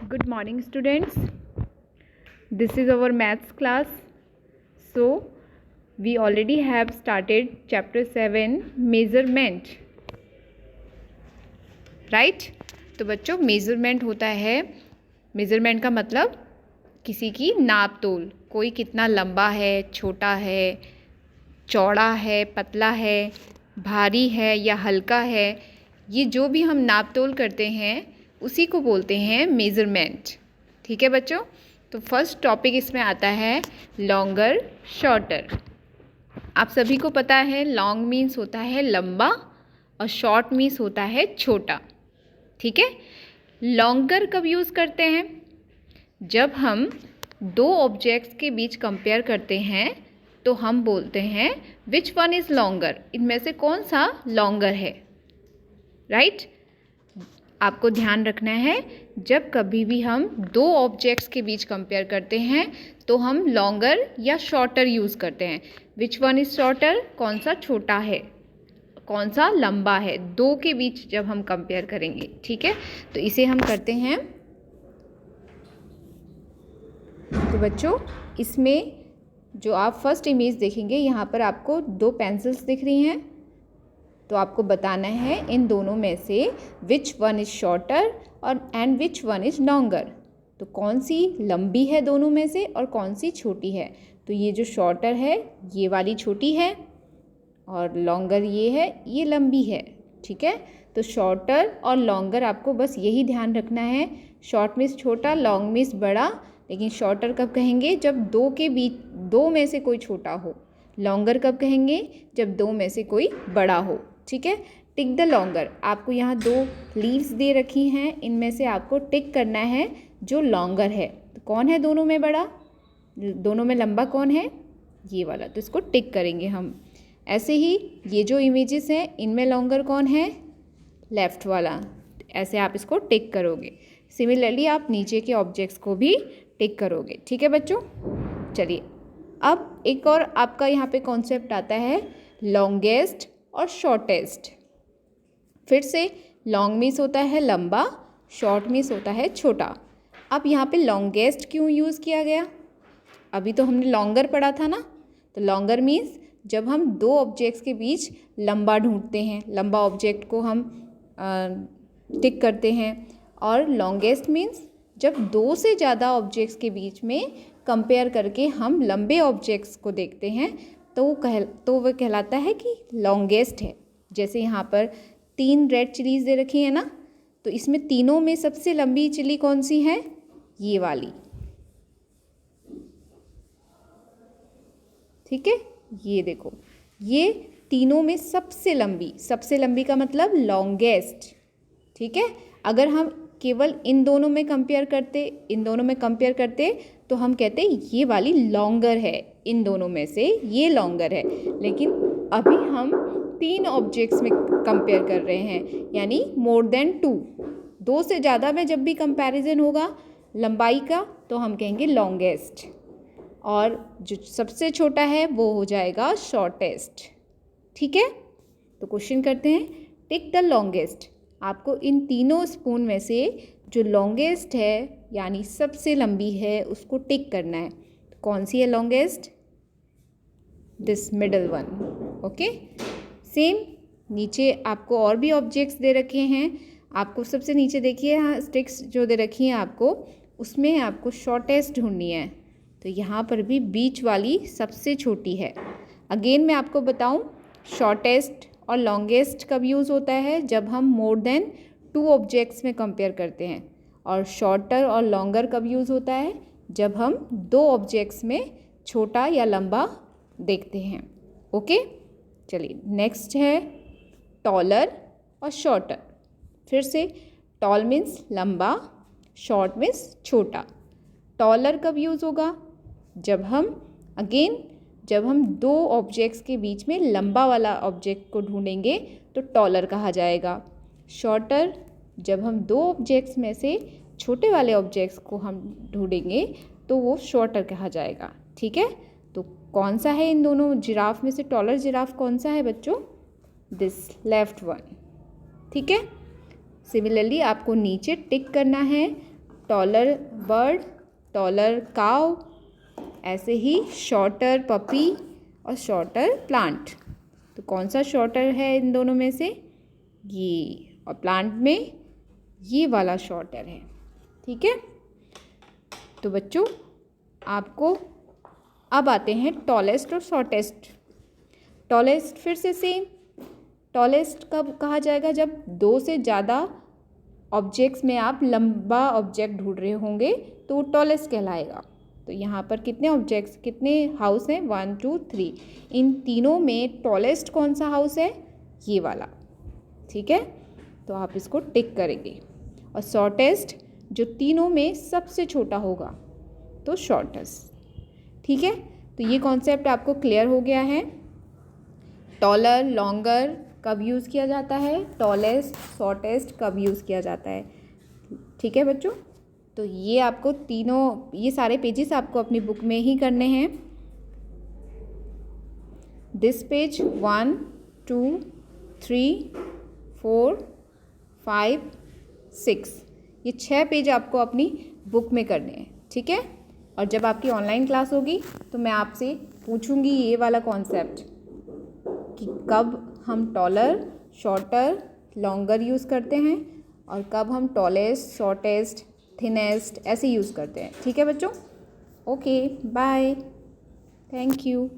Good morning, students. This is our maths class. So, we already have started chapter 7 measurement. Right? तो बच्चों measurement होता है, measurement का मतलब किसी की नाप तोल, कोई कितना लंबा है, छोटा है, चौड़ा है, पतला है, भारी है या हल्का है, ये जो भी हम नाप तोल करते हैं उसी को बोलते हैं मेज़रमेंट। ठीक है बच्चों, तो फर्स्ट टॉपिक इसमें आता है लॉन्गर शॉर्टर। आप सभी को पता है लॉन्ग मीन्स होता है लंबा और शॉर्ट मीन्स होता है छोटा। ठीक है, लॉन्गर कब यूज़ करते हैं? जब हम दो ऑब्जेक्ट्स के बीच कंपेयर करते हैं तो हम बोलते हैं विच वन इज़ लॉन्गर, इनमें से कौन सा लॉन्गर है। राइट? आपको ध्यान रखना है जब कभी भी हम दो ऑब्जेक्ट्स के बीच कंपेयर करते हैं तो हम लॉन्गर या शॉर्टर यूज़ करते हैं। विच वन इज़ शॉर्टर, कौन सा छोटा है, कौन सा लंबा है, दो के बीच जब हम कंपेयर करेंगे। ठीक है, तो इसे हम करते हैं। तो बच्चों इसमें जो आप फर्स्ट इमेज देखेंगे यहाँ पर आपको दो पेंसिल्स दिख रही हैं, तो आपको बताना है इन दोनों में से विच वन इज़ शॉर्टर और and which one is longer. तो कौन सी लंबी है दोनों में से और कौन सी छोटी है। तो ये जो शॉर्टर है ये वाली छोटी है और लॉन्गर ये है, ये लंबी है। ठीक है, तो शॉर्टर और लॉन्गर आपको बस यही ध्यान रखना है। शॉर्ट मीन्स छोटा, लॉन्ग मीन्स बड़ा, लेकिन शॉर्टर कब कहेंगे जब दो के बीच दो में से कोई छोटा हो। लॉन्गर कब कहेंगे जब दो में से कोई बड़ा हो। ठीक है, टिक द लॉन्गर। आपको यहाँ दो लीव्स दे रखी हैं, इनमें से आपको टिक करना है जो लॉन्गर है। तो कौन है दोनों में बड़ा, दोनों में लंबा कौन है, ये वाला, तो इसको टिक करेंगे हम। ऐसे ही ये जो इमेजेस हैं इनमें लॉन्गर कौन है, लेफ़्ट वाला, ऐसे आप इसको टिक करोगे। सिमिलरली आप नीचे के ऑब्जेक्ट्स को भी टिक करोगे। ठीक है बच्चों, चलिए अब एक और आपका यहाँ पे कॉन्सेप्ट आता है लॉन्गेस्ट और शॉर्टेस्ट। फिर से लॉन्ग मीन्स होता है लंबा, शॉर्ट मीन्स होता है छोटा। अब यहाँ पे लॉन्गेस्ट क्यों यूज़ किया गया? अभी तो हमने लॉन्गर पढ़ा था ना, तो लॉन्गर मीन्स जब हम दो ऑब्जेक्ट्स के बीच लंबा ढूंढते हैं, लंबा ऑब्जेक्ट को हम टिक करते हैं। और लॉन्गेस्ट मीन्स जब दो से ज़्यादा ऑब्जेक्ट्स के बीच में कंपेयर करके हम लंबे ऑब्जेक्ट्स को देखते हैं तो वो कहलाता है कि लॉन्गेस्ट है। जैसे यहाँ पर 3 रेड चिलीज़ दे रखी है ना, तो इसमें तीनों में सबसे लंबी चिली कौन सी है, ये वाली। ठीक है, ये देखो, ये तीनों में सबसे लंबी का मतलब लॉन्गेस्ट। ठीक है, अगर हम केवल इन दोनों में कंपेयर करते तो हम कहते ये वाली लॉन्गर है, इन दोनों में से ये लॉन्गर है। लेकिन अभी हम 3 ऑब्जेक्ट्स में कंपेयर कर रहे हैं, यानी मोर देन 2, दो से ज़्यादा में जब भी कंपैरिजन होगा लंबाई का तो हम कहेंगे लॉन्गेस्ट, और जो सबसे छोटा है वो हो जाएगा शॉर्टेस्ट। ठीक है, तो क्वेश्चन करते हैं, टिक द लॉन्गेस्ट। आपको इन तीनों स्पून में से जो लॉन्गेस्ट है यानी सबसे लंबी है उसको टिक करना है। तो कौन सी है longest? This middle one. Okay, same नीचे आपको और भी ऑब्जेक्ट्स दे रखे हैं। आपको सबसे नीचे देखिए यहाँ स्टिक्स जो दे रखी हैं आपको, उसमें आपको शॉर्टेस्ट ढूंढनी है। तो यहाँ पर भी बीच वाली सबसे छोटी है। अगेन मैं आपको बताऊँ, शॉर्टेस्ट और लॉन्गेस्ट कब यूज़ होता है जब हम मोर देन 2 ऑब्जेक्ट्स में कंपेयर करते हैं, और शॉर्टर और लॉन्गर कब यूज़ होता है जब हम 2 ऑब्जेक्ट्स में छोटा या लंबा देखते हैं। ओके, चलिए नेक्स्ट है टॉलर और शॉर्टर। फिर से टॉल मीन्स लंबा, शॉर्ट मीन्स छोटा। टॉलर कब यूज़ होगा जब हम 2 ऑब्जेक्ट्स के बीच में लंबा वाला ऑब्जेक्ट को ढूंढेंगे तो टॉलर कहा जाएगा। शॉर्टर जब हम 2 ऑब्जेक्ट्स में से छोटे वाले ऑब्जेक्ट्स को हम ढूंढेंगे तो वो शॉर्टर कहा जाएगा। ठीक है, तो कौन सा है इन दोनों जिराफ में से टॉलर जिराफ कौन सा है बच्चों? This left one. ठीक है, सिमिलरली आपको नीचे टिक करना है टॉलर बर्ड, टॉलर काउ, ऐसे ही शॉर्टर पपी और शॉर्टर प्लांट। तो कौन सा शॉर्टर है इन दोनों में से? ये, और प्लांट में ये वाला शॉर्टर है। ठीक है, तो बच्चों आपको अब आते हैं टॉलेस्ट और शॉर्टेस्ट। टॉलेस्ट फिर से सेम, टॉलेस्ट कब कहा जाएगा? जब दो से ज़्यादा ऑब्जेक्ट्स में आप लंबा ऑब्जेक्ट ढूंढ रहे होंगे तो वो टॉलेस्ट कहलाएगा। तो यहाँ पर कितने ऑब्जेक्ट्स, कितने हाउस हैं? 1 2 3। इन तीनों में टॉलेस्ट कौन सा हाउस है? ये वाला। ठीक है, तो आप इसको टिक करेंगे। और शॉर्टेस्ट जो तीनों में सबसे छोटा होगा तो शॉर्टेस्ट। ठीक है, तो ये कॉन्सेप्ट आपको क्लियर हो गया है। टॉलर, लॉन्गर कब यूज़ किया जाता है, टॉलेस्ट, शॉर्टेस्ट कब यूज़ किया जाता है। ठीक है बच्चों, तो ये आपको तीनों, ये सारे पेजेस आपको अपनी बुक में ही करने हैं। दिस पेज 1 2 3 4 5 6, ये 6 पेज आपको अपनी बुक में करने हैं। ठीक है, और जब आपकी ऑनलाइन क्लास होगी तो मैं आपसे पूछूंगी ये वाला कॉन्सेप्ट कि कब हम टॉलर, शॉर्टर, लॉन्गर यूज़ करते हैं और कब हम टॉलेस्ट, शॉर्टेस्ट, थिनेस्ट ऐसे यूज़ करते हैं। ठीक है बच्चों, ओके बाय, थैंक यू।